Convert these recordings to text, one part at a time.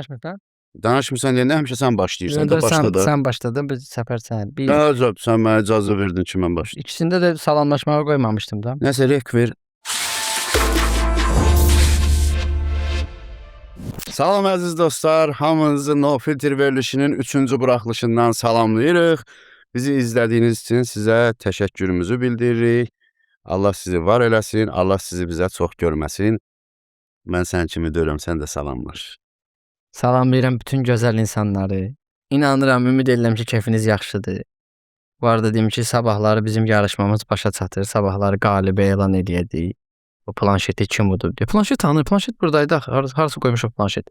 danışmırsan? Danışmırsan deyəndə həmişə sən başlayırsan da, Sən, başla da. sən başladın, bir səfər sən. Bir Sən mənə icazə verdin ki, mən başlayım. ikisində də salamlaşmağa qoymamışdım da. Nəsə rek ver. Salam əziz dostlar, hamınızı No Filter verilişinin 3-cü buraxılışından salamlayırıq. Bizi izlədiyiniz üçün sizə təşəkkürümüzü bildiririk. Allah sizi var eləsin, Allah sizi bizə çox görməsin. Mən sən kimi deyirəm, sən də salamlaş. Salamlayıram bütün gözəl insanları. İnanıram, ümid edirəm ki, keyfiniz yaxşıdır. Bu arada deyim ki, sabahları bizim yarışmamız başa çatır. Sabahları qalibi elan edəcəyik. Bu planşeti kim udub deyə. Planşet tanır, planşet buradaydı axı. Harası qoymuş o planşet?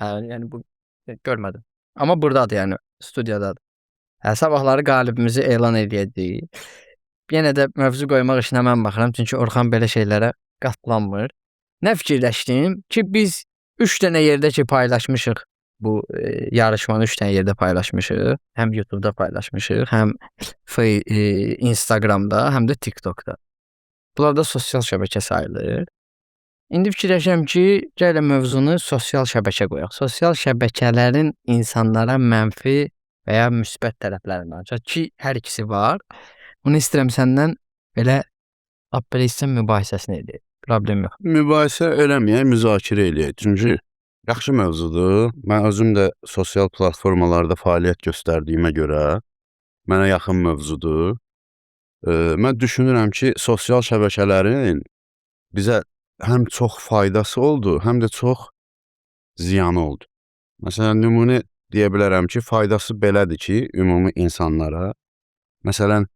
Yəni bu görmədim. Amma burdadır, yəni studiyadadır. Sabahları qalibimizi elan edəcəyik. Yenə də mövzu qoymaq işinə mən baxıram, çünki Orxan belə şeylərə qatlanmır. Nə fikirləşdim ki, biz 3 dənə yerdə ki paylaşmışıq bu yarışmanı 3 dənə yerdə paylaşmışıq. Həm YouTube-da paylaşmışıq, həm Instagramda, həm də TikTokda. Bunlar da sosial şəbəkə sayılır. İndi fikirləşirəm ki, gəlin mövzunu sosial şəbəkə qoyaq. Sosial şəbəkələrin insanlara mənfi və ya müsbət tərəflərindən ki, hər ikisi var. Bunu istəyirəm səndən belə apelsin mübahisəsini edək. Problem yox. Mübahisə eləməyək, müzakirə eləyək. Çünki yaxşı mövzudur. Mən özüm də sosial platformalarda fəaliyyət göstərdiyimə görə mənə yaxın mövzudur. Mən düşünürəm ki, sosial şəbəkələrin bizə həm çox faydası oldu, həm də çox ziyanı oldu. Məsələn, nümunə deyə bilərəm ki, faydası belədir ki, ümumi insanlara. Məsələn,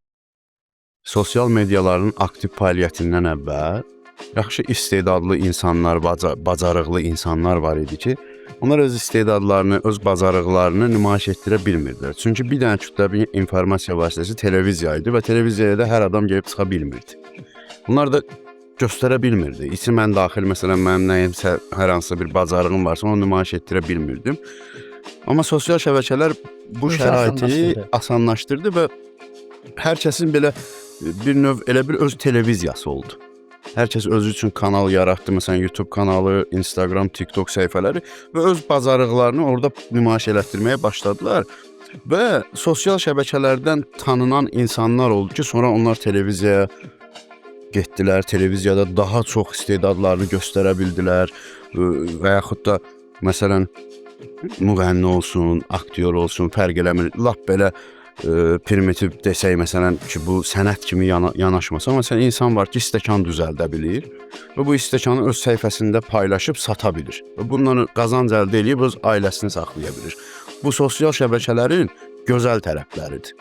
sosial mediaların aktiv fəaliyyətindən əvvəl yaxşı istedadlı insanlar, bacarıqlı insanlar var idi ki, onlar öz istedadlarını, öz bacarıqlarını nümayiş etdirə bilmirdilər. Çünki bir dənə kütləvi informasiya vasitəsi televiziya idi və televiziyaya da hər adam gəlib çıxa bilmirdi. Bunlar da göstərə bilmirdi. İçi mən daxil, məsələn, mənim nəyimsə, hər hansısa bir bacarığım varsa, onu nümayiş etdirə bilmirdim. Amma sosial şəbəkələr bu şəraiti asanlaşdırdı və hər kəsin belə bir növ elə bir öz televiziyası oldu. Hər kəs özü üçün kanal yaratdı, məsələn, YouTube kanalı, Instagram, TikTok səhifələri və öz bacarıqlarını orada nümayiş elətdirməyə başladılar. Və sosial şəbəkələrdən tanınan insanlar oldu ki, sonra onlar televiziyaya getdilər, televiziyada daha çox istedadlarını göstərə bildilər və yaxud da, məsələn, müğənni olsun, aktyor olsun, fərq eləmir, lap belə primitiv desək, məsələn ki, bu sənət kimi yanaşmasa, məsələn, insan var ki, stəkan düzəldə bilir və bu stəkanı öz səhifəsində paylaşıb sata bilir və bundan qazanc əldə edib öz ailəsini saxlaya bilir. Bu sosial şəbəkələrin gözəl tərəfləridir.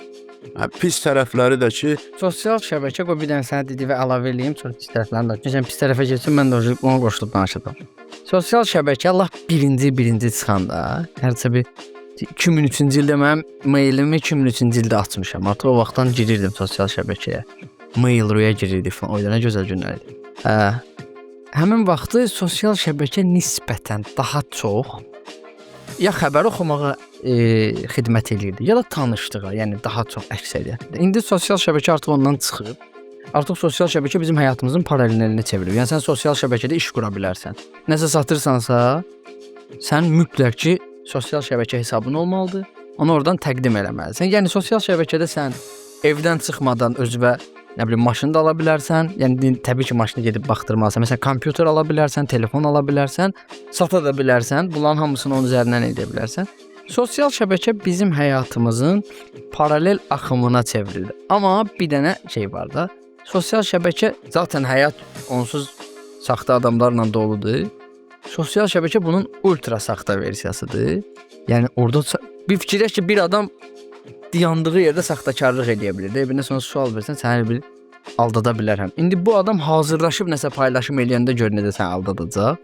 Pis tərəfləri də ki, sosial şəbəkə qoy bir dənə sənə dedi və əlavə eləyim, sonra pis tərəflərini də. Çünki pis tərəfə getsin, mən də ona qoşulub danışacağam. Sosial şəbəkə lap birinci çıxanda, hərsə bir 2003-cü ildə mənim mailimi 2003-cü ildə açmışam. Artıq o vaxtdan girirdim sosial şəbəkəyə. Mail.ru-ya girirdik falan. O da nə gözəl günlər idi. Həmin vaxtı sosial şəbəkə nisbətən daha çox ya xəbər oxumağa xidmət edirdi, ya da tanışlığa, yəni daha çox əksəriyyətdə. İndi sosial şəbəkə artıq ondan çıxıb. Artıq sosial şəbəkə bizim həyatımızın paralelinə çevrilib. Yəni sən sosial şəbəkədə iş qura bilərsən. Nəsə satırsansa, sən mütləq ki sosial şəbəkə hesabın olmalıdır. Onu oradan təqdim eləməlisən. Yəni sosial şəbəkədə sən evdən çıxmadan özünə, nə bilim, maşın da ala bilərsən. Yəni təbii ki, maşını gedib baxdırmalısan. Məsələn, kompüter ala bilərsən, telefon ala bilərsən, sata da bilərsən. Bunların hamısını onun üzərindən edə bilərsən. Sosial şəbəkə bizim həyatımızın paralel axımına çevrildi. Amma bir dənə şey var da, sosial şəbəkə zaten həyat onsuz saxta adamlarla doludur. Sosial şəbəkə bunun ultra saxta versiyasıdır. Yəni orada bir fikirləş ki, bir adam dayandığı yerdə saxtakarlıq edə bilər. Bir-birinə sonra sual versən, səni bir aldada bilərəm. İndi bu adam hazırlaşıb nəsə paylaşım eləyəndə gör necə səni aldadacaq.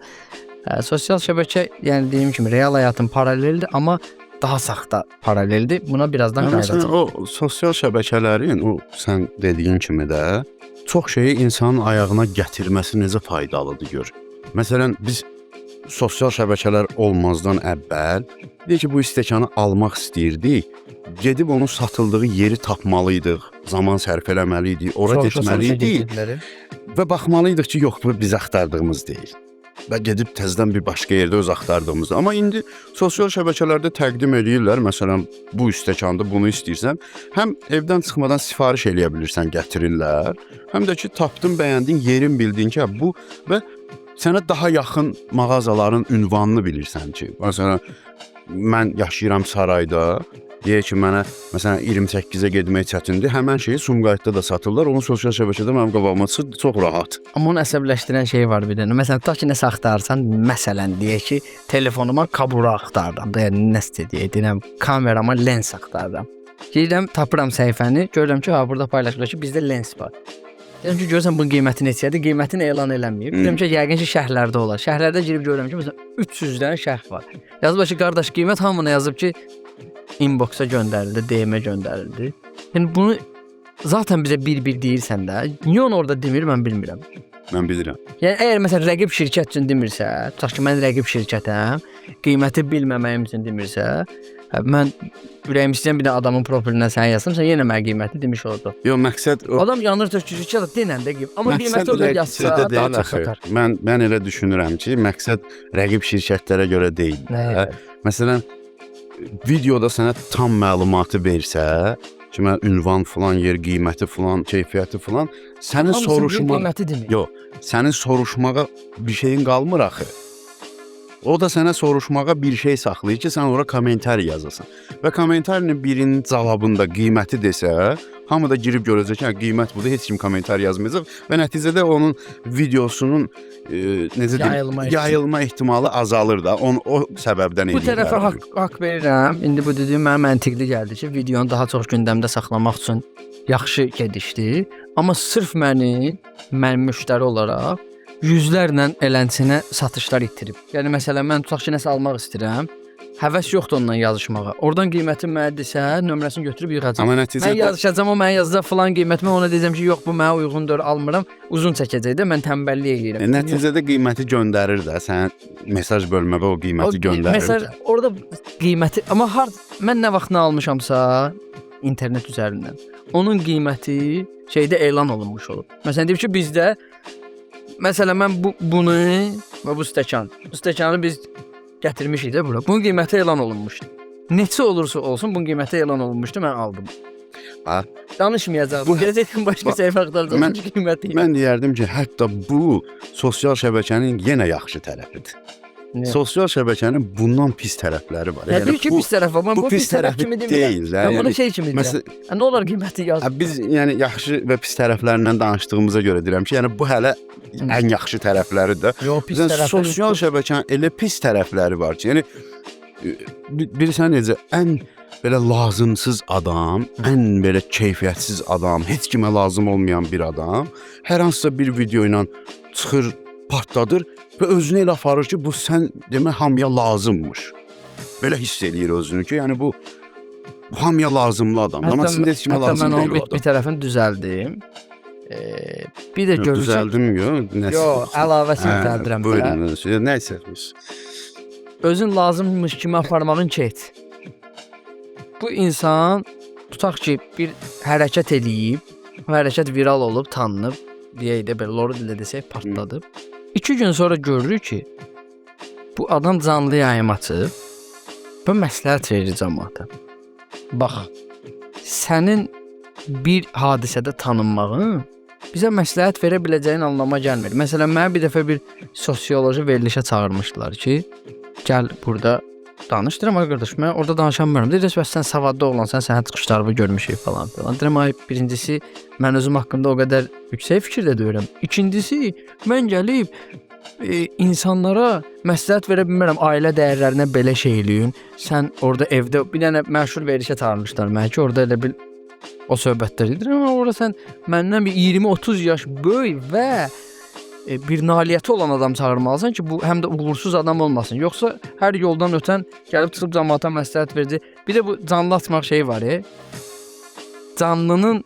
Sosial şəbəkə, yəni deyim kimi, real həyatın paralelidir, amma daha saxta paraleldir. Buna birazdan qayıdacağıq. O sosial şəbəkələrin, o sən dediyin kimi də çox şeyi insanın ayağına gətirməsi necə faydalıdır gör. Məsələn, biz sosial şəbəkələr olmazdan əvvəl deyək ki, bu stəkanı almaq istəyirdik, gedib onun satıldığı yeri tapmalıydıq, zaman sərf eləməliydik, ora getməliydik və baxmalıydıq ki, yox, bu biz axtardığımız deyil. və gedib təzədən bir başqa yerdə öz axtardığımızda. Amma indi sosial şəbəkələrdə təqdim edirlər. Məsələn, bu stəkanda bunu istəyirsən, həm evdən çıxmadan sifariş eləyə bilirsən, gətirirlər. Həm də ki, tapdın, bəyəndin, yerin bildin ki, bu və sənə daha yaxın mağazaların ünvanını bilirsən ki. Məsələn, mən yaşayıram Sarayda. Deyək ki, mənə məsələn 28-ə getmək çətindir. Həmən şeyi Sumqayıtda da satırlar. Onu sosial şəbəkədə mənim qabağıma çıxır, çox rahat. Amma onu əsəbləşdirən şey var bir dənə. Məsələn, tutaq ki, nəsə axtarırsan, məsələn, deyək ki, telefonuma kabura axtarıram. Yəni nəsə deyirəm, kamerama lens axtarıram. Gedirəm, tapıram səhifəni, görürəm ki, burada paylaşılır ki, bizdə lens var. Deyirəm ki, görürsən bunun qiyməti neçədir? Qiymətini elan eləməyib. Deyirəm ki, yəqin ki, şərhlərdə olar. Şərhlərdə girib görürəm ki, məsələn 300-dən şərh var. Yazıb ki, qardaş, qiymət hamına yazıb ki, inboxa göndərildi, DM-ə göndərildi. Yəni bunu zaten bizə bir-bir deyirsən də, niyə onu orada demir, mən bilmirəm. Mən bilirəm. Yəni əgər məsələn rəqib şirkət üçün demirsə, tutaq ki, mən rəqib şirkətəm, qiyməti bilməməyim üçün demirsə, mən ürəyim istəyən bir də adamın profilinə sən yazsam, sən yenə mənə qiyməti demiş oldu. Yox, məqsəd o. Adam yanır tökülür ki, denən də qiymət. Amma qiyməti orada yazsa daha çox satar. Mən elə düşünürəm ki, məqsəd rəqib şirkətlərə görə deyil. Məsələn, videoda sənə tam məlumatı versə, ki, mən ünvan falan, yer qiyməti falan, keyfiyyəti falan, sənin soruşmağa yox, sənin soruşmağa bir şeyin qalmır axı. O da sənə soruşmağa bir şey saxlayır ki, sən ora kommentar yazasan. Və kommentarın birinin cavabında qiyməti desə, hamı da girib görəcək ki, qiymət budur, heç kim kommentar yazmayacaq və nəticədə onun videosunun necə deyim, yayılma ehtimalı azalır da. O səbəbdən bu tərəfə haqq verirəm. İndi bu dediyim mənə məntiqli gəldi ki, videonu daha çox gündəmdə saxlamaq üçün yaxşı gedişdi. Amma sırf mən müştəri olaraq yüzlərlə elənçinə satışlar itirib. Yəni məsələn mən tutaq ki, nəsə almaq istəyirəm. Həvəs yoxdur onunla yazışmağa. Oradan qiymətin mənə desə, nömrəsini götürüb yığacam. Amma nəticədə mən yazışacağam, o mənə yazacaq falan qiymət. Mən ona deyəcəm ki, yox bu mənə uyğundur, almıram. Uzun çəkəcək də mən tənbəllik eləyirəm. Nəticədə qiyməti göndərir də, sən mesaj bölmədə o qiyməti göndərir. Məsəl orada qiyməti, amma mən nə vaxt nə almışamsa internet üzərindən, onun qiyməti şeydə elan olunmuş olub. Məsələn deyib ki, bizdə məsələn mən bunu və bu stəkanı biz gətirmişik də bura. Bunun qiyməti elan olunmuşdu. Neçə olursa olsun bunun qiyməti elan olunmuşdu, mən aldım. Ha, danışmayacağam. Gələcəkdən başqa səhifə axtaracağam ki, qiyməti. Mən deyərdim ki, hətta bu sosial şəbəkənin yenə yaxşı tərəfidir. Sosial şəbəkənin bundan pis tərəfləri var. Yəni ki, pis tərəf var. Mən bu pis tərəf kimi deyil. Bunu şey kimi deyirəm. Nə olar qiyməti yaz. Biz yəni yaxşı və pis tərəflərindən danışdığımıza görə deyirəm ki, yəni bu hələ ən yaxşı tərəfləridir. Yox, pis tərəfləri. Sosial şəbəkənin elə pis tərəfləri var ki, yəni bilirsən necə ən belə lazımsız adam, ən belə keyfiyyətsiz adam, heç kimə lazım olmayan bir adam hər hansısa bir video ilə çıxır, partladır və özünü elə aparır ki, bu sən demə hamıya lazımmış. Belə hiss eləyir özünü ki, yəni bu hamıya lazımlı adamdır. Amma sizin heç kimə lazım deyil o adam. Mən bir tərəfini düzəldim. Bir də görürsən. Düzəldim yox. Yox, əlavəsini gəldirəm. Buyurun, nə istəyirsiniz? Özün lazımmış kimi aparmağın keç. Bu insan tutaq ki, bir hərəkət eləyib, o hərəkət viral olub, tanınıb, deyək də belə loru dildə desək, partladı. 2 gün sonra görürük ki, bu adam canlı yayım açıb və məsləhət verir cəmaata. Bax, sənin bir hadisədə tanınmağın bizə məsləhət verə biləcəyin anlama gəlmir. Məsələn, mənə bir dəfə bir sosioloji verilişə çağırmışdılar ki, gəl burada danışdırım ay qardaş, mən orada danışamıram. Deyirəm, bəs sən savadlı oğlansan, sənin çıxışlarını görmüşük falan filan. Deyirəm, ay birincisi mən özüm haqqında o qədər yüksək fikirdə deyirəm. İkincisi, mən gəlib insanlara məsləhət verə bilmirəm, ailə dəyərlərinə belə şey eləyin. Sən orada evdə bir dənə məşhur verilişə çağırmışlar mənə ki, orada elə bil o söhbətlər edirəm, amma orada sən məndən bir 20-30 yaş böyük və bir nailiyyəti olan adam çağırmalısan ki, bu həm də uğursuz adam olmasın. Yoxsa hər yoldan ötən gəlib çıxıb cəmaata məsləhət verəcək. Bir də bu canlı açmaq şeyi var. Canlının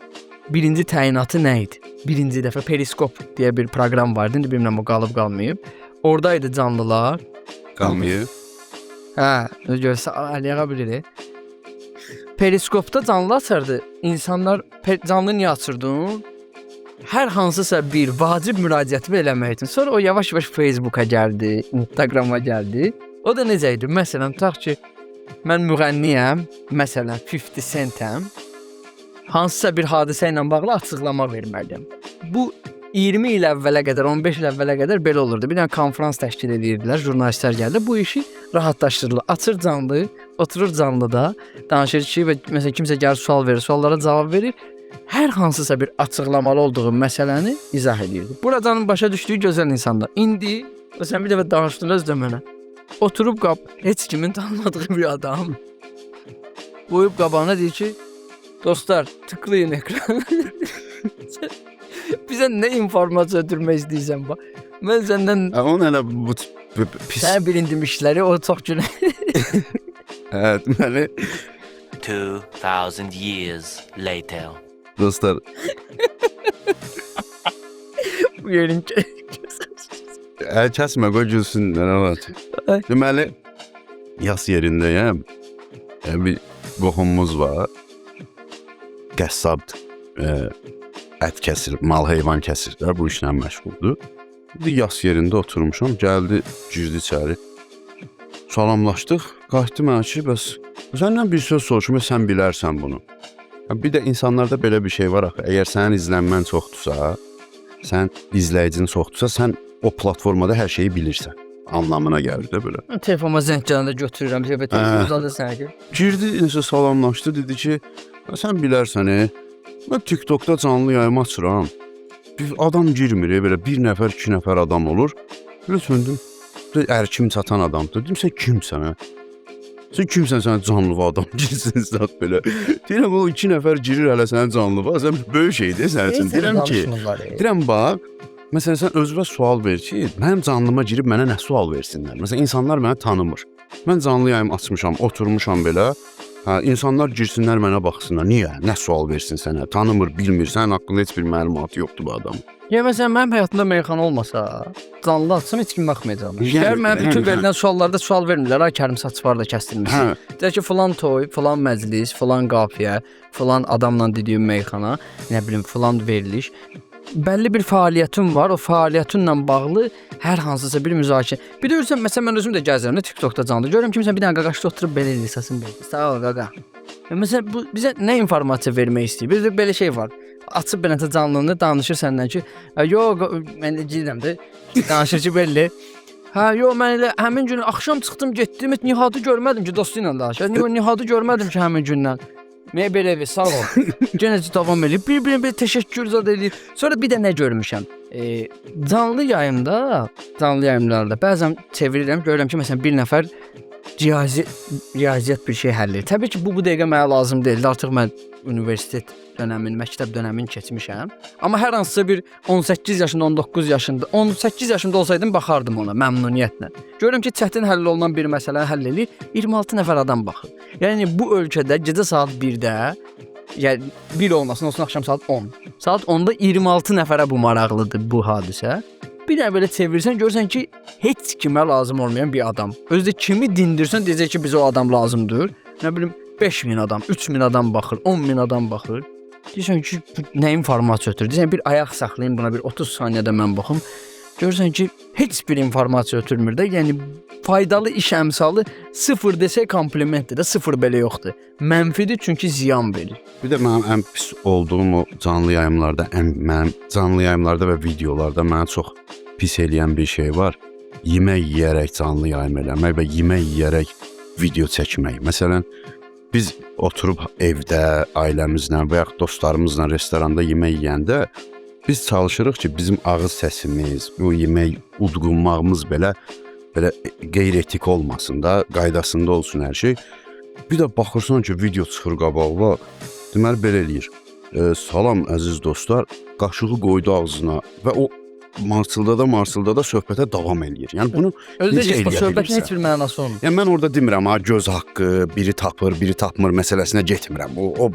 birinci təyinatı nə idi? Birinci dəfə Periskop deyə bir proqram vardı. İndi bilmirəm o qalıb qalmayıb. Oradaydı canlılar. Qalmayıb. Hə, görsə əliyə bilir. Periskopda canlı açırdı. İnsanlar canlı niyə açırdın? hər hansısa bir vacib müraciəti eləmək üçün. Sonra o yavaş-yavaş Facebooka gəldi, Instagrama gəldi. O da necə idi? Məsələn, tutaq ki, mən müğənniyəm, məsələn 50 centəm. Hansısa bir hadisə ilə bağlı açıqlama verməliyəm. Bu 20 il əvvələ qədər, 15 il əvvələ qədər belə olurdu. Bir dənə konfrans təşkil edirdilər, jurnalistlər gəldi. Bu işi rahatlaşdırırlar. Açır canlı, oturur canlıda, danışır ki, və məsələn kimsə gəlir sual verir, suallara cavab verir. Hər hansısa bir açıqlamalı olduğu məsələni izah edirdi. Buradan başa düşdüyü gözəl insanlar. İndi sən bir dəfə danışdın özdə mənə. Oturub heç kimin tanımadığı bir adam. Qoyub qabağına deyir ki, dostlar, tıklayın ekranı. Bizə nə informasiya ötürmək istəyirsən bax. Mən səndən Onun hələ bu pis. sən bilindim işləri o çox günə. Deməli 2000 years later. dostlar, Bu yerin kəsmə qoy gülsün nə var. Ay. Deməli yas yerindəyəm. Bir qohumumuz var. Qəssabdır. Ət kəsir, mal heyvan kəsirlər, bu işlə məşğuldur. Bir yas yerində oturmuşam, gəldi, girdi içəri. Salamlaşdıq, qayıtdı mənə ki, bəs səndən bir söz soruşum, sən bilərsən bunu. Bir də insanlarda belə bir şey var axı, əgər sənin izlənmən çoxdursa, sən izləyicin çoxdursa, sən o platformada hər şeyi bilirsən. Anlamına gəlir də belə. telefonuma zəng gələndə götürürəm, telefonu uzadır sənə ki. Girdi, necə salamlaşdı, dedi ki, sən bilərsən, mən TikTokda canlı yayım açıram. Bir adam girmir, belə bir nəfər, iki nəfər adam olur. Belə söndüm. Ərkim çatan adamdır. Dedim, sən kimsən, hə? Sən kimsən, sən canlı adam girsin zat belə. Deyirəm, o iki nəfər girir hələ sənə canlı var. Sən böyük şeydir sənin üçün. Deyirəm ki, deyirəm, bax, məsələn, sən özünə sual ver ki, mənim canlıma girib mənə nə sual versinlər? Məsələn, insanlar mənə tanımır. Mən canlı yayım açmışam, oturmuşam belə. Hə, insanlar girsinlər mənə baxsınlar. Niyə? Nə sual versin sənə? Tanımır, bilmir. Sənin haqqında heç bir məlumatı yoxdur bu adam. Ya məsələn, mənim həyatımda meyxana olmasa, canlı açsam heç kim baxmayacaq. Gəl mənə bütün verilən suallarda sual vermirlər. Ay Kərim saç var da kəsdirmişsin. Deyir ki, falan toy, falan məclis, falan qafiyə, falan adamla dediyim meyxana, nə bilim, falan veriliş. Bəlli bir fəaliyyətin var, o fəaliyyətinlə bağlı hər hansısa bir müzakirə. Bir də görürsən, məsələn, mən özüm də gəzirəm də TikTokda canlı. Görürəm ki, məsələn, bir dənə qaqaşda oturub belə eləyir, səsin belə. Sağ ol, qaqa. Məsələn, bu bizə nə informasiya vermək istəyir? Bir də belə şey var. Açıb beləcə canlını danışır səndən ki, yox, mən də girəm də. Danışır ki, belli. Hə, yox, mən elə həmin gün axşam çıxdım, getdim, Nihadı görmədim ki, dostu ilə danışır. Nihadı görmədim ki, həmin gündən. Mən belə sağ ol. Yenə davam eləyib, bir-birinə belə təşəkkür zad eləyir. Sonra bir də nə görmüşəm? Canlı yayımlarda bəzən çevirirəm, görürəm ki, məsələn, bir nəfər riyaziyyat bir şey həll edir. Təbii ki, bu dəqiqə mənə lazım deyil. Artıq mən universitet dönəmin, məktəb dönəmini keçmişəm. Amma hər hansısa bir 18 yaşında, 19 yaşında, 18 yaşında olsaydım baxardım ona məmnuniyyətlə. Görürəm ki, çətin həll olunan bir məsələni həll edir, 26 nəfər adam baxır. Yəni bu ölkədə gecə saat 1-də, yəni 1 olmasın, olsun axşam saat 10. Saat 10-da 26 nəfərə bu maraqlıdır bu hadisə. Bir də belə çevirsən, görürsən ki, heç kimə lazım olmayan bir adam. Özdə kimi dindirsən, deyəcək ki, bizə o adam lazımdır. Nə bilim, 5000 adam, 3000 adam baxır, 10000 adam baxır. Deyirsən ki, nə informasiya ötürür? Deyirsən, bir ayaq saxlayın buna, bir 30 saniyədə mən baxım. Görürsən ki, heç bir informasiya ötürmür də. Yəni, faydalı iş əmsalı 0 desək komplimentdir də, 0 belə yoxdur. Mənfidir çünki ziyan verir. Bir də mənim ən pis olduğum o canlı yayımlarda, mənim canlı yayımlarda və videolarda mənə çox pis eləyən bir şey var. Yemək yeyərək canlı yayım eləmək və yemək yeyərək video çəkmək. Məsələn, biz oturub evdə, ailəmizlə və yaxud dostlarımızla restoranda yemək yeyəndə biz çalışırıq ki, bizim ağız səsimiz, bu yemək udqunmağımız belə qeyri-etik olmasın da, qaydasında olsun hər şey. Bir də baxırsan ki, video çıxır qabağına, deməli belə eləyir. Salam əziz dostlar, qaşığı qoydu ağzına və o marsılda da söhbətə davam eləyir. Yəni bunu necə eləyə söhbətin heç bir mənası olmur. Yəni mən orada demirəm, göz haqqı, biri tapır, biri tapmır məsələsinə getmirəm. O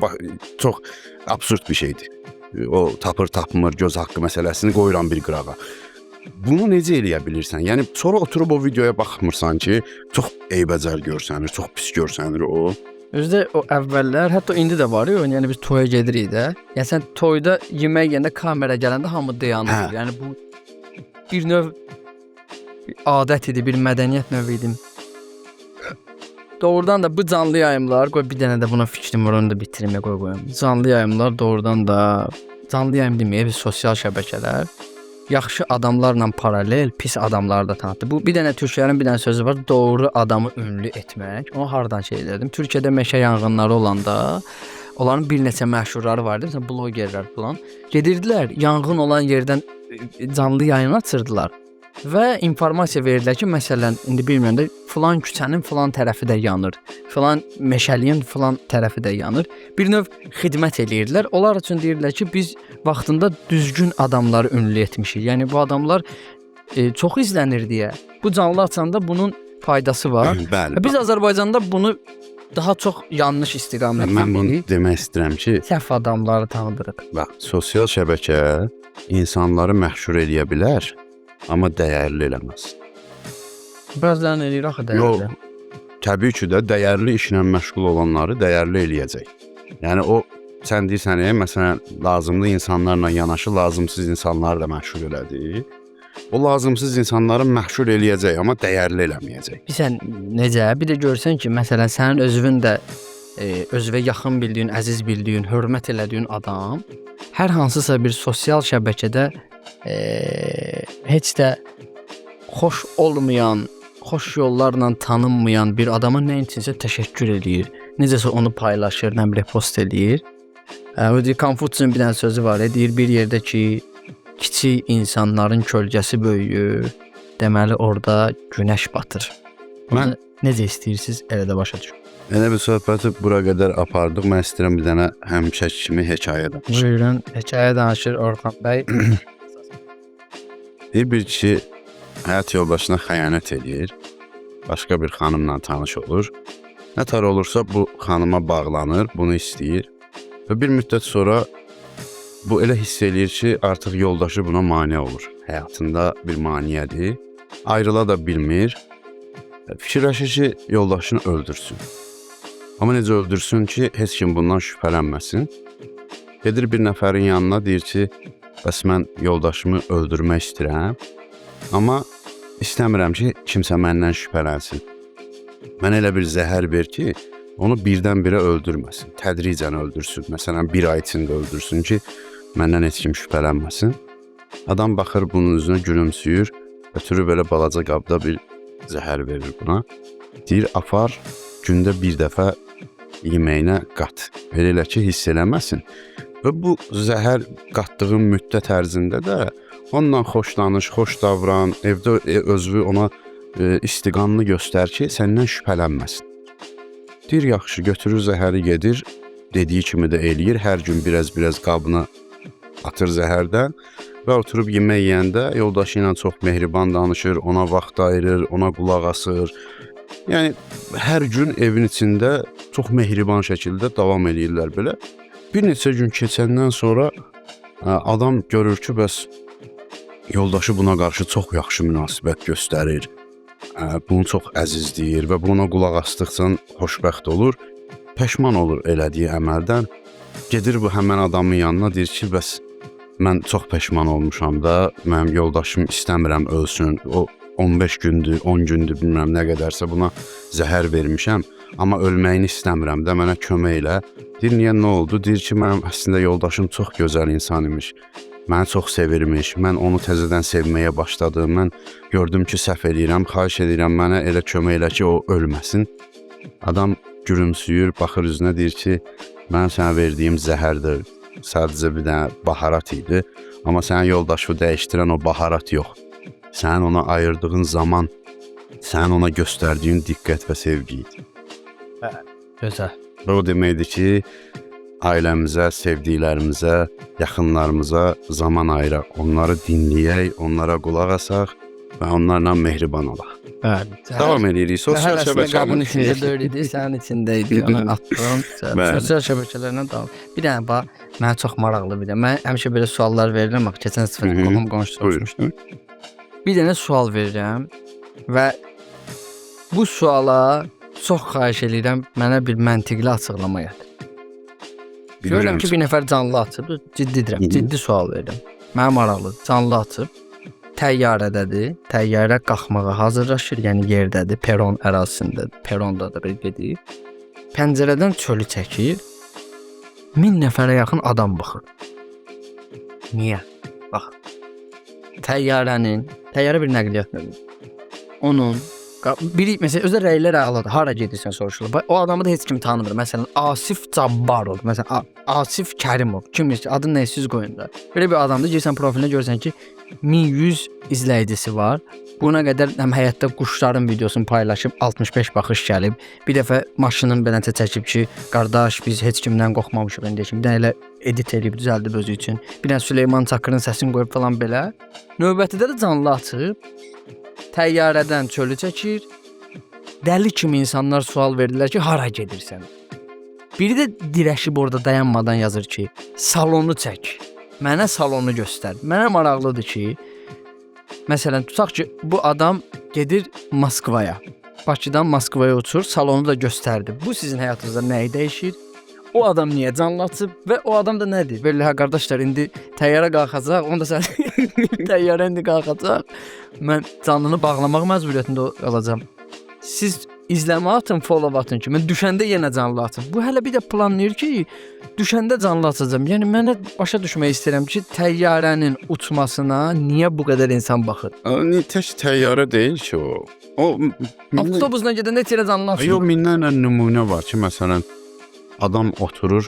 çox absurd bir şeydir. O tapır-tapmır göz haqqı məsələsini qoyuram bir qırağa. Bunu necə eləyə bilirsən? Yəni sonra oturub o videoya baxmırsan ki, çox eybəcər görsənir, çox pis görsənir o. Özdə o əvvəllər, hətta indi də var ya, yəni biz toya gedirik də. Yəni sən toyda yemək yeyəndə kamera gələndə hamı dayanır. Hə. Yəni bu bir növ adət idi, bir mədəniyyət növü idi. Doğrudan da bu canlı yayımlar, qoy bir dənə də buna fikrim var, onu da bitirmə qoyum. Canlı yayımlar doğrudan da canlı yayım deməyək, biz sosial şəbəkələr yaxşı adamlarla paralel pis adamları da tanıtdı. Bu bir dənə türklərin bir dənə sözü var, doğru adamı ünlü etmək. Onu hardan şey elədim? Türkiyədə meşə yanğınları olanda onların bir neçə məşhurları vardı, məsələn blogerlər falan. Gedirdilər, yanğın olan yerdən canlı yayın açırdılar və informasiya verdilər ki, məsələn, indi bilmirəm də filan küçənin filan tərəfi də yanır. Filan meşəliyin filan tərəfi də yanır. Bir növ xidmət eləyirdilər. Onlar üçün deyirdilər ki, biz vaxtında düzgün adamları ünlü etmişik. Yəni bu adamlar çox izlənir deyə. Bu canlı açanda bunun faydası var. Bəli. Biz Azərbaycanda bunu daha çox yanlış istiqamətdə Mən bunu demək istəyirəm ki, səhv adamları tanıdırıq. bax, sosial şəbəkə insanları məşhur eləyə bilər, amma dəyərli eləməz. Bəzən eləyir axı dəyərli. Təbii ki də dəyərli işlə məşğul olanları dəyərli eləyəcək. Yəni o sən deyirsən, məsələn, lazımlı insanlarla yanaşı lazımsız insanları da məşğul elədi. O lazımsız insanları məşğul eləyəcək, amma dəyərli eləməyəcək. Bilsən necə? Bir də görsən ki, məsələn, sənin özünün də özünə yaxın bildiyin, əziz bildiyin, hörmət elədiyin adam hər hansısa bir sosial şəbəkədə heç də xoş olmayan, xoş yollarla tanınmayan bir adama nə üçünsə təşəkkür eləyir. Necəsə onu paylaşır, nə repost eləyir. O deyir, Konfutsiyin bir dənə sözü var, deyir bir yerdə ki, kiçik insanların kölgəsi böyüyür, deməli orada günəş batır. Mən necə istəyirsiniz, elə də başa düşün. Elə bir söhbəti bura qədər apardıq. Mən istəyirəm bir dənə həmişəki kimi hekayə danışım. Buyurun, hekayə danışır Orxan bəy. Bir kişi həyat yoldaşına xəyanət eləyir. Başqa bir xanımla tanış olur. Nətər olursa bu xanıma bağlanır, bunu istəyir. Və bir müddət sonra bu elə hiss eləyir ki, artıq yoldaşı buna mane olur. Həyatında bir maneədir. Ayrıla da bilmir. Fikirləşir ki, yoldaşını öldürsün. Amma necə öldürsün ki, heç kim bundan şübhələnməsin. Gedir bir nəfərin yanına, deyir ki, bəs mən yoldaşımı öldürmək istəyirəm. Amma istəmirəm ki, kimsə məndən şübhələnsin. Mən elə bir zəhər ver ki, onu birdən-birə öldürməsin. Tədricən öldürsün. Məsələn, bir ay içində öldürsün ki, məndən heç kim şübhələnməsin. Adam baxır bunun üzünə, gülümsüyür. Ötürü belə balaca qabda bir zəhər verir buna. Deyir, apar, gündə bir dəfə yeməyinə qat. Elə ki, hiss eləməsin. Və bu zəhər qatdığın müddət ərzində də onunla xoşlanış, xoş davran, evdə özünü ona istiqamlı göstər ki, səndən şübhələnməsin. Deyir, yaxşı, götürür zəhəri gedir, dediyi kimi də eləyir, hər gün biraz qabına atır zəhərdən və oturub yemək yeyəndə yoldaşı ilə çox mehriban danışır, ona vaxt ayırır, ona qulaq asır. Yəni, hər gün evin içində çox mehriban şəkildə davam eləyirlər belə. Bir neçə gün keçəndən sonra adam görür ki, bəs yoldaşı buna qarşı çox yaxşı münasibət göstərir, bunu çox əzizləyir və buna qulaq asdıqca xoşbəxt olur, peşman olur elədiyi əməldən. Gedir bu həmən adamın yanına, deyir ki, bəs mən çox peşman olmuşam da, mənim yoldaşım istəmirəm ölsün, o 15 gündür, 10 gündür, bilmirəm nə qədərsə buna zəhər vermişəm, amma ölməyini istəmirəm də, mənə kömək elə. Deyir, niyə, nə oldu? Deyir ki, mənim əslində yoldaşım çox gözəl insan imiş, məni çox sevirmiş, mən onu təzədən sevməyə başladım, mən gördüm ki, səhv eləyirəm, xahiş edirəm, mənə elə kömək elə ki, o ölməsin. Adam gülümsüyür, baxır üzünə, deyir ki, mənim sənə verdiyim zəhərdir, sadəcə bir dənə baharat idi, amma sənin yoldaşı dəyişdirən o baharat yox. Sənin ona ayırdığın zaman, sənin ona göstərdiyin diqqət və sevgi idi. Gözəl. Və o deməkdir ki, ailəmizə, sevdiklərimizə, yaxınlarımıza zaman ayıraq, onları dinləyək, onlara qulaq asaq və onlarla mehriban olaq. Bəli. Davam edirik. Sosial Qabın şəbəkənin içində dördüydü, sənin içində idi. Onu atdım. Sosial şəbəkələrlə davam. Bir dənə bax, mənə çox maraqlı bir də. Mən həmişə belə suallar verirəm. Bax, keçən səfər qonşu soruşmuşdum. Bir dənə sual verirəm və bu suala çox xahiş edirəm, mənə bir məntiqli açıqlama et. Görürəm ki, bir nəfər canlı atıb, ciddidirəm, ciddi sual verirəm. Mənə maraqlı, canlı atıb, təyyarədədir, təyyarə qalxmağa hazırlaşır, yəni yerdədir, peron ərazisindədir, perondadır, bir gedir. Pəncərədən çölü çəkir, 1000 nəfərə yaxın adam baxır. Niyə? Bax, təyyarə bir nəqliyyat növüdür. Onun biri məsələn özə rəylər əladır. Hara gedirsən soruşurlar. O adamı da heç kim tanımır. Məsələn Asif Cabbarov, məsələn Asif Kərimov. Kimsə adını nə siz qoyun da. Belə bir adamdır. Girsən profilinə görsən ki 1100 izləyicisi var. Buna qədər həm həyatda quşların videosunu paylaşıb 65 baxış gəlib. Bir dəfə maşının beləcə çəkib ki, qardaş biz heç kimdən qorxmamışıq indi ki. Bir dənə elə edit edib düzəldib özü üçün. Bir dənə Süleyman Çakırın səsini qoyub falan belə. Növbətidə də canlı açıb təyyarədən çölü çəkir. Dəli kimi insanlar sual verdilər ki, hara gedirsən? Biri də dirəşib orada dayanmadan yazır ki, salonu çək. Mənə salonu göstər. Mənə maraqlıdır ki, məsələn, tutaq ki, bu adam gedir Moskvaya. Bakıdan Moskvaya uçur, salonu da göstərdi. Bu sizin həyatınızda nəyi dəyişir? O adam niyə canlı açıb və o adam da nədir? Belə hə qardaşlar, indi təyyarə qalxacaq, onda sən təyyarə indi qalxacaq. Mən canlını bağlamaq məcburiyyətində olacağam. Siz izləmə atın, follow atın ki, mən düşəndə yenə canlı açım. Bu hələ bir də planlayır ki, düşəndə canlı açacağam. Yəni mən də başa düşmək istəyirəm ki, təyyarənin uçmasına niyə bu qədər insan baxır? Tək təyyarə deyil ki o. Avtobusla gedəndə heç yerə canlı açır. Yox, minlərlə nümunə var ki, məsələn, adam oturur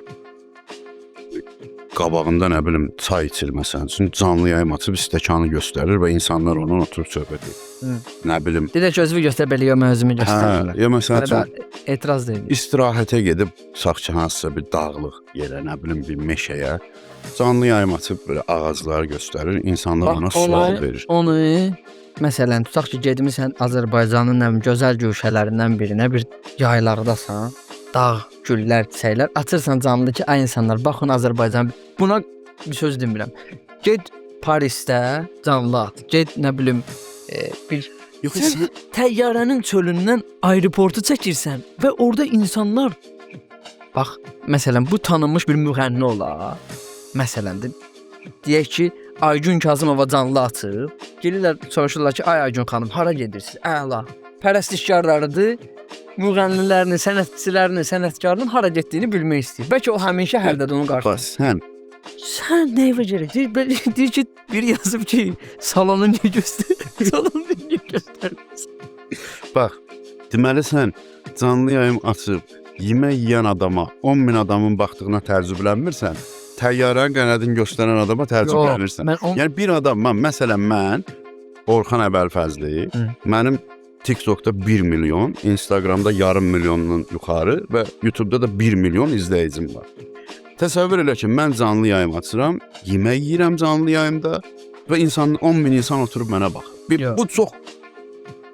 qabağında nə bilim çay içir məsələn üçün canlı yayım açıb stəkanı göstərir və insanlar ondan oturub söhbət edir. Nə bilim. Dedə ki, özünü göstər belə ya mövzunu göstərirlər. Ya məsələn üçün etiraz deyil. İstirahətə gedib sağ ki hansısa bir dağlıq yerə, nə bilim bir meşəyə canlı yayım açıb belə ağacları göstərir, insanlar ona sual verir. Onu məsələn tutaq ki, getmisən Azərbaycanın nə gözəl güşələrindən birinə, bir yaylardasan. Dağ, güllər, çiçəklər açırsan canlı ki, ay insanlar baxın Azərbaycan. Buna bir söz demirəm. Get Parisdə canlı at. Get nə bilim bir təyyarənin çölündən aeroportu çəkirsən və orada insanlar bax, məsələn bu tanınmış bir müğənni ola. Məsələn deyək ki, Aygün Kazımova canlı açıb, gəlirlər soruşurlar ki, ay Aygün xanım hara gedirsiniz? Əla. Pərəstişkarlarıdır. Müğənnilərini, sənətçilərini, sənətkarının hara getdiyini bilmək istəyir. Bəlkə o həmin şəhərdədir onun qarşısında. Sən nəyə gərək? Deyir ki, biri yazıb ki, salonu niyə göstərir? Salonu niyə göstərmirsən? Bax, deməli sən canlı yayım açıb, yemək yeyən adama 10.000 adamın baxdığına təəccüblənmirsən, təyyarənin qənədini göstərən adama təəccüblənirsən. Yəni bir adam, məsələn mən, Orxan Əbəlfəzli, mənim TikTokda 1 milyon, Instagramda yarım milyondan yuxarı və YouTube'da da 1 milyon izləyicim var. Təsəvvür elə ki, mən canlı yayım açıram, yemək yeyirəm canlı yayımda və 10.000 insan oturub mənə baxır. Bu çox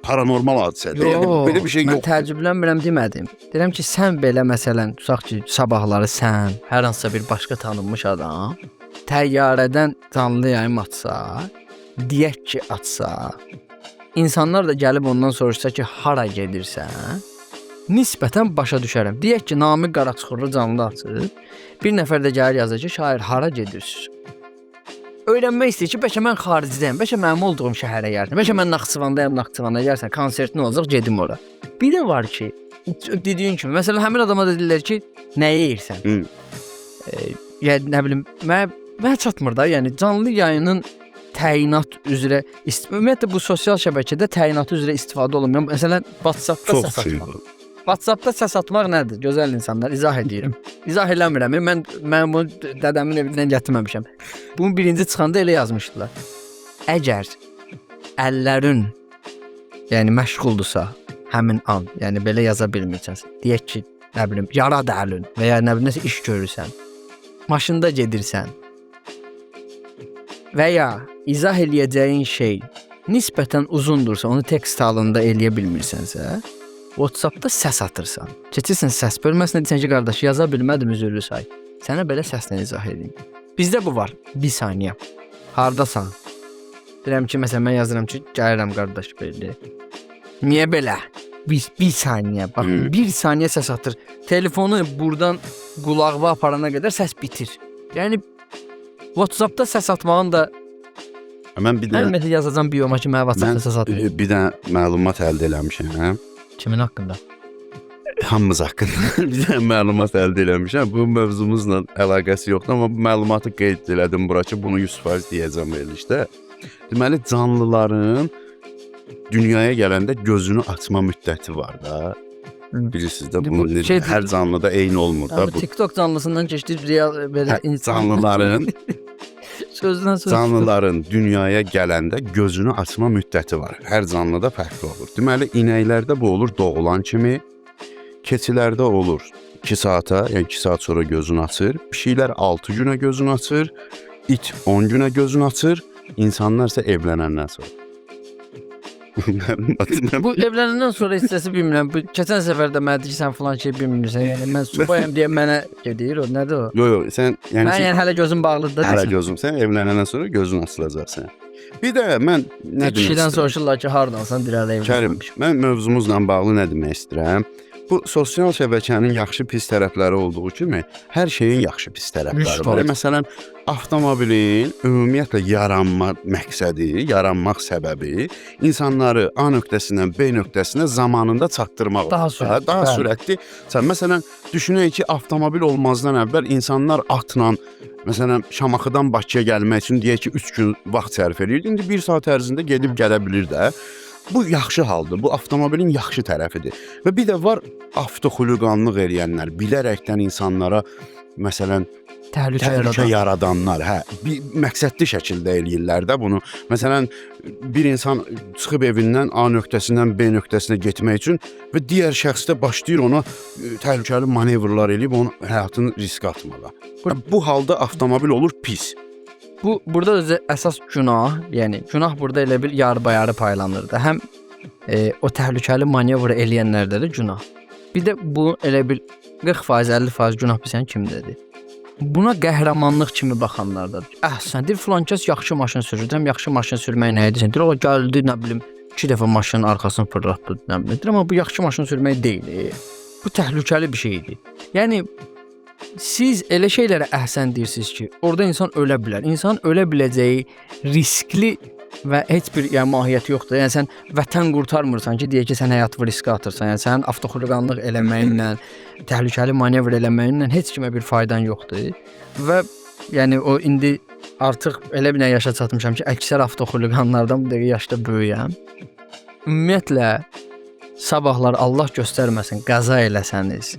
paranormal hadisədir. Yəni, belə bir şey yox. Mən təəccüblənmirəm demədim. Deyirəm ki, sən belə məsələn, tutaq ki, sabahları sən, hər hansısa bir başqa tanınmış adam təyyarədən canlı yayım açsa, deyək ki, açsa, İnsanlar da gəlib ondan soruşsa ki, hara gedirsən? Nisbətən başa düşərəm. Deyək ki, Namiq Qaraçuxurlu canlı açır. Bir nəfər də gəlir yazır ki, şair hara gedirsiniz? Öyrənmək istəyir ki, bəlkə mən xaricdəyəm, bəlkə mənim olduğum şəhərə gəlirəm, bəlkə mən Naxçıvandayam, Naxçıvanda gəlirsən, konsertin olacaq, gedim ora. Bir də var ki, dediyin kimi, məsələn, həmin adama dedilər ki, nə yeyirsən? Yəni, nə bilim, mənə çatmır da, yəni canlı yayının təyinat üzrə, ümumiyyətlə bu sosial şəbəkədə təyinatı üzrə istifadə olunmuyor. Məsələn, WhatsApp-da səs atmaq. WhatsApp-da səs atmaq nədir? Gözəl insanlar, izah edirəm. İzah eləmirəm. Mən bunu dədəmin evindən gətirməmişəm. Bunun birinci çıxanda elə yazmışdılar. Əgər əllərin, yəni məşğuldursa, həmin an, yəni belə yaza bilmirsən. Deyək ki, nə bilim, yara dəlin və ya nə bilim, nəsə iş görürsən, maşında gedirsən və ya izah eləyəcəyin şey nisbətən uzundursa, onu tekst halında eləyə bilmirsənsə, WhatsApp-da səs atırsan. Keçirsən səs bölməsinə, deyirsən ki, qardaş, yaza bilmədim, üzürlü say. Sənə belə səslə izah edeyim. Bizdə bu var. 1 saniyə. Hardasan? Deyirəm ki, məsələn, mən yazıram ki, gəlirəm qardaş belə. Niyə belə? bir saniyə, bax, bir saniyə səs atır. Telefonu buradan qulağına aparana qədər səs bitir. Yəni WhatsApp-da səs atmağın da Mən bir dənə Əlbəttə yazacağam bioma ki, mənə WhatsApp-da səs atır. bir dənə məlumat əldə eləmişəm. Kimin haqqında? Hamımız haqqında bir dənə məlumat əldə eləmişəm. Bu mövzumuzla əlaqəsi yoxdur, amma bu məlumatı qeyd elədim bura ki, bunu 100% deyəcəm verilişdə. Deməli, canlıların dünyaya gələndə gözünü açma müddəti var da. Bilirsiniz də, bunu hər canlıda eyni olmur da. Bu TikTok canlısından keçdi real belə canlıların sözdən söz. Canlıların dünyaya gələndə gözünü açma müddəti var. Hər canlıda fərqli olur. Deməli, inəklərdə bu olur doğulan kimi, keçilərdə olur 2 saata, yəni 2 saat sonra gözünü açır. Pişiklər 6 günə gözünü açır, it 10 günə gözünü açır, insanlar isə evlənəndən sonra. Bu evlənəndən sonra hissəsi bilmirəm. Bu keçən səfər də mənə dedi ki, sən falan şey bilmirsən. Yəni mən subayam deyə mənə deyir, o nədir o? Yox, sən yəni Mən yəni hələ gözüm bağlıdır da. hələ gözüm, sən evlənəndən sonra gözün açılacaqsan. Bir də mən nə demək Kişidən istəyirəm? soruşurlar ki, hardansan, dirələ Kərim, evlənmişəm. mən mövzumuzla bağlı nə demək istəyirəm? Bu sosial şəbəkənin yaxşı pis tərəfləri olduğu kimi, hər şeyin yaxşı pis tərəfləri var. Məsələn, avtomobilin ümumiyyətlə yaranma məqsədi, yaranmaq səbəbi insanları A nöqtəsindən B nöqtəsinə zamanında çatdırmaq. Daha sürətli. Daha sürətli. Məsələn, düşünək ki, avtomobil olmazdan əvvəl insanlar atla, məsələn, Şamaxıdan Bakıya gəlmək üçün deyək ki, 3 gün vaxt sərf edirdi. İndi 1 saat ərzində gedib gələ bilir də. Bu yaxşı haldır. Bu avtomobilin yaxşı tərəfidir. Və bir də var avtoxuliqanlıq eləyənlər, bilərəkdən insanlara məsələn təhlükə yaradanlar, hə, bir məqsədli şəkildə eləyirlər də bunu. Məsələn, bir insan çıxıb evindən A nöqtəsindən B nöqtəsinə getmək üçün və digər şəxs də başlayır ona təhlükəli manevrlar eləyib onun həyatını riskə atmağa. Bu halda avtomobil olur pis. Burada da əsas günah, yəni günah burada elə bil yarı-bayarı paylanır da. Həm o təhlükəli manevr eləyənlərdə də günah. Bir də bu elə bil 40%, 50% günah bilsən kimdədir? Buna qəhrəmanlıq kimi baxanlardadır. Sən deyir filan kəs yaxşı maşın sürür, yaxşı maşın sürmək nə edirsən? Deyir o gəldi, nə bilim, 2 dəfə maşının arxasını fırlatdı, nə bilim. Deyir amma bu yaxşı maşın sürmək deyil. Bu təhlükəli bir şeydir. Yəni siz elə şeylərə əhsən deyirsiniz ki, orada insan ölə bilər. İnsan ölə biləcəyi riskli və heç bir mahiyyəti yoxdur. Yəni sən vətən qurtarmırsan ki, deyək ki, sən həyatını riskə atırsan. Yəni sənin avtoxuliqanlıq eləməyinlə, təhlükəli manevr eləməyinlə heç kimə bir faydan yoxdur. Və yəni o indi artıq elə bir yaşa çatmışam ki, əksər avtoxuliqanlardan bu dəqiqə yaşda böyüyəm. Ümumiyyətlə sabahlar Allah göstərməsin, qəza eləsəniz,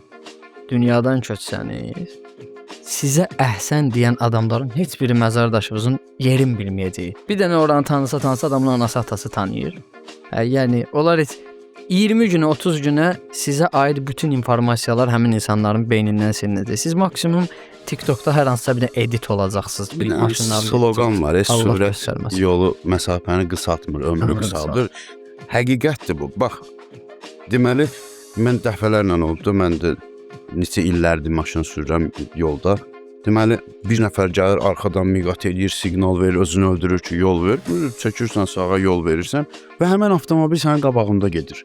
dünyadan köçsəniz, sizə əhsən deyən adamların heç biri məzardaşınızın yerin bilməyəcəyi. Bir dənə oranı tanısa adamın anası atası tanıyır. Yəni onlar heç 20 günə, 30 günə sizə aid bütün informasiyalar həmin insanların beynindən silinəcək. Siz maksimum TikTokda hər hansısa bir edit olacaqsınız. Bir slogan var, sürət yolu məsafəni qısaltmır, ömrü qısaldır. Həqiqətdir bu. Bax, deməli, mən dəfələrlə oldu, mən də neçə illərdir maşın sürürəm yolda. Deməli, bir nəfər gəlir, arxadan miqat edir, siqnal verir, özünü öldürür ki, yol ver. Çəkirsən sağa, yol verirsən və həmən avtomobil sənin qabağında gedir.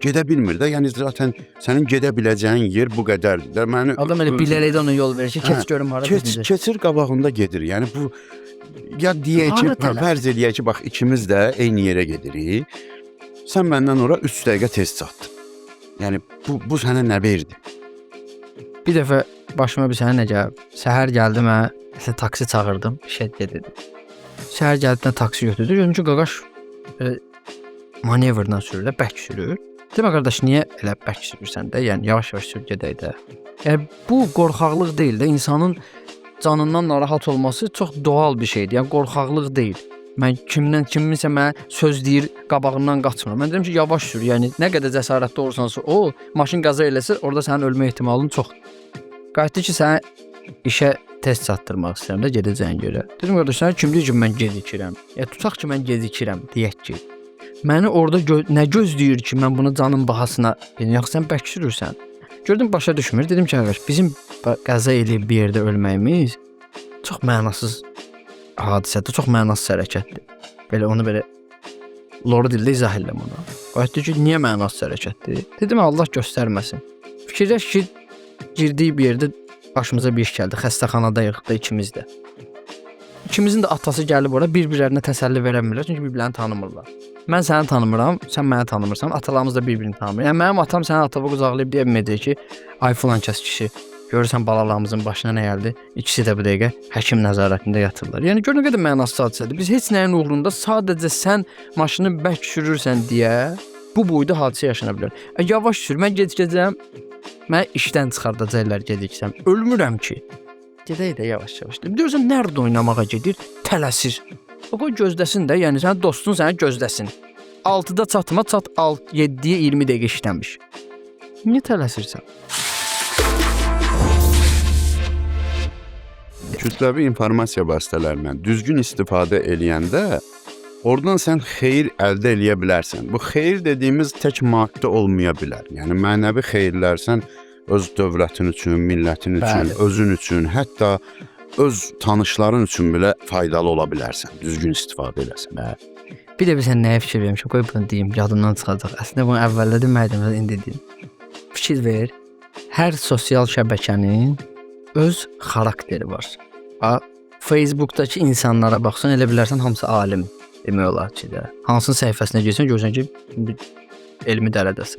Gedə bilmir də, yəni zaten sənin gedə biləcəyin yer bu qədərdir. Adam elə bilərək də ona yol verir ki, keç görüm hara gedir. Keçir qabağında gedir. Yəni bu ya deyək ki, fərz eləyək ki, bax ikimiz də eyni yerə gedirik. Sən məndən ora 3 dəqiqə tez çatdın. Yəni bu sənə nə verdi? Bir dəfə başıma bir sənə nə gəlib? Səhər gəldim, mən taksi çağırdım, işə gedirdim. Səhər gəldim, taksi götürdü. Gördüm ki, qaqaş manevrla sürür, bərk sürür. Demə qardaş, niyə elə bərk sürürsən də? Yəni yavaş-yavaş sür gedək də. Yəni bu qorxaqlıq deyil də, insanın canından narahat olması çox doğal bir şeydir. Yəni qorxaqlıq deyil. Mən kiminsə mənə söz deyir, qabağından qaçmır. Mən deyirəm ki, yavaş sür. Yəni nə qədər cəsarətli olursansa, o maşın qaza eləsə, orada sənin ölmə ehtimalın çoxdur. Qayıtdı ki, sənə işə tez çatdırmaq istəyirəm də gedəcəyin yerə. Dedim qardaş, sən kim deyir ki, mən gecikirəm? Tutaq ki, mən gecikirəm, deyək ki. Məni orada nə gözləyir ki, mən bunu canın bahasına, yox sən bərk sürürsən. Gördüm başa düşmür. Dedim ki, qardaş, bizim qəza eləyib bir yerdə ölməyimiz çox mənasız hadisədir, çox mənasız hərəkətdir. Belə onu belə lor dildə izah edirəm ona. Qayıtdı ki, niyə mənasız hərəkətdir? Dedim, Allah göstərməsin. Fikirləş ki, girdiyi bir yerdə başımıza bir iş gəldi. Xəstəxanadayıq da ikimiz də. İkimizin də atası gəlib ora bir-birlərinə təsəlli verəmirlər, çünki bir-birlərini tanımırlar. Mən səni tanımıram, sən məni tanımırsan, atalarımız da bir-birini tanımır. Yəni mənim atam səni ataba qucaqlayıb deyə bilməyəcək ki, ay filan kəs kişi, görürsən balalarımızın başına nə gəldi? İkisi də bu dəqiqə həkim nəzarətində yatırlar. Yəni gör nə qədər mənasız hadisədir. Biz heç nəyin uğrunda sadəcə sən maşını bərk sürürsən deyə bu boyda hadisə yaşana bilər. Yavaş sür, mən gecikəcəm. Mən işdən çıxardacaqlar gediksəm. Ölmürəm ki. Gedək də yavaş-yavaş. Biliyorsan nerede oynamağa gedir? Tələsir. O qoy gözləsin də, yəni sənin dostun səni gözləsin. 6-da çatma, çat 7-yə 20 dəqiqə işləmiş. Niyə tələsirsən? Kütləvi informasiya vasitələrindən düzgün istifadə eləyəndə oradan sən xeyir əldə eləyə bilərsən. Bu xeyir dediyimiz tək maddi olmaya bilər. Yəni mənəvi xeyirlər sən öz dövlətin üçün, millətin üçün, özün üçün, hətta öz tanışların üçün belə faydalı ola bilərsən. Düzgün istifadə eləsən. Bir də sən nəyə fikir vermişəm? Qoy bunu deyim, yadımdan çıxacaq. Əslində bunu əvvəldə deməydim, indi deyim. Fikir ver. Hər sosial şəbəkənin öz xarakteri var. Facebookdakı insanlara baxsan elə bilərsən hamısı alim demək olar ki də. Hansının səhifəsinə girsən görsən ki, elmi dərəcəsi.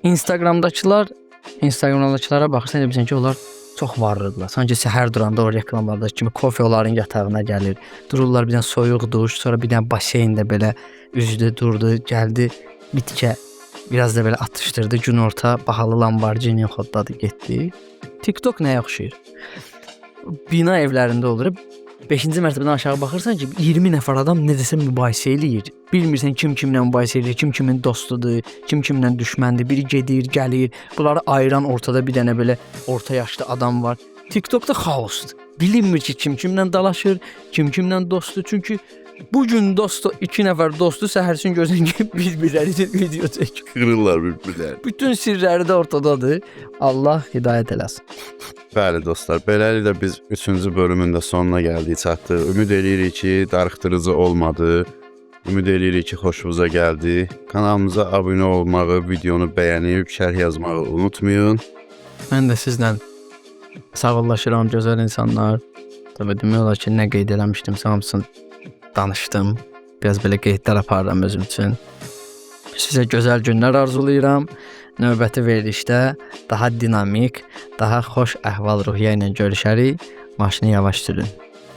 Instagramdakılara baxırsan elə bilirsən ki, onlar çox varlıdırlar. Sanki səhər duranda o reklamlardakı kimi kofe onların yatağına gəlir. Dururlar bir dənə soyuq duş, sonra bir dənə baseyndə belə üzdü, durdu, gəldi bitkə. Biraz da belə atışdırdı, günorta bahalı Lamborghini xodladı, getdi. TikTok nəyə oxşayır? Bina evlərində olur. 5-ci mərtəbədən aşağı baxırsan ki, 20 nəfər adam necəsə mübahisə eləyir. Bilmirsən kim kimlə mübahisə eləyir, kim kimin dostudur, kim kimlə düşməndir. Biri gedir, gəlir. Bunları ayıran ortada bir dənə belə orta yaşlı adam var. TikTokda xaosdur. Bilinmir ki, kim kimlə dalaşır, kim kimlə dostdur. Çünki bu gün dostu 2 nəfər dostu səhərsin gözün ki, bir-birləri üçün video çəkir. Qırırlar bir-birləri. Bütün sirləri də ortadadır. Allah hidayət eləsin. Bəli dostlar, beləliklə biz 3-cü bölümün də sonuna gəldik, çatdıq. Ümid eləyirik ki, darıxdırıcı olmadı. Ümid eləyirik ki, xoşunuza gəldi. Kanalımıza abunə olmağı, videonu bəyənib, şərh yazmağı unutmayın. Mən də sizlə sağollaşıram, gözəl insanlar. Tabii demək olar ki, nə qeyd eləmişdim, hamısını danışdım. Biraz belə qeydlər aparıram özüm üçün. Sizə gözəl günlər arzulayıram. Növbəti verilişdə daha dinamik, daha xoş əhval-ruhiyyə ilə görüşərik. Maşını yavaş sürün.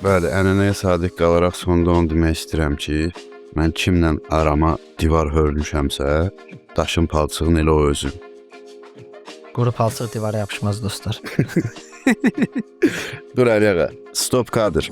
Bəli, ənənəyə sadiq qalaraq sonda onu demək istəyirəm ki, mən kimlə arama divar hörmüşəmsə, daşın palçığın elə o özüm. Quru palçıq divara yapışmaz dostlar. Dur Əliağa, stop kadr.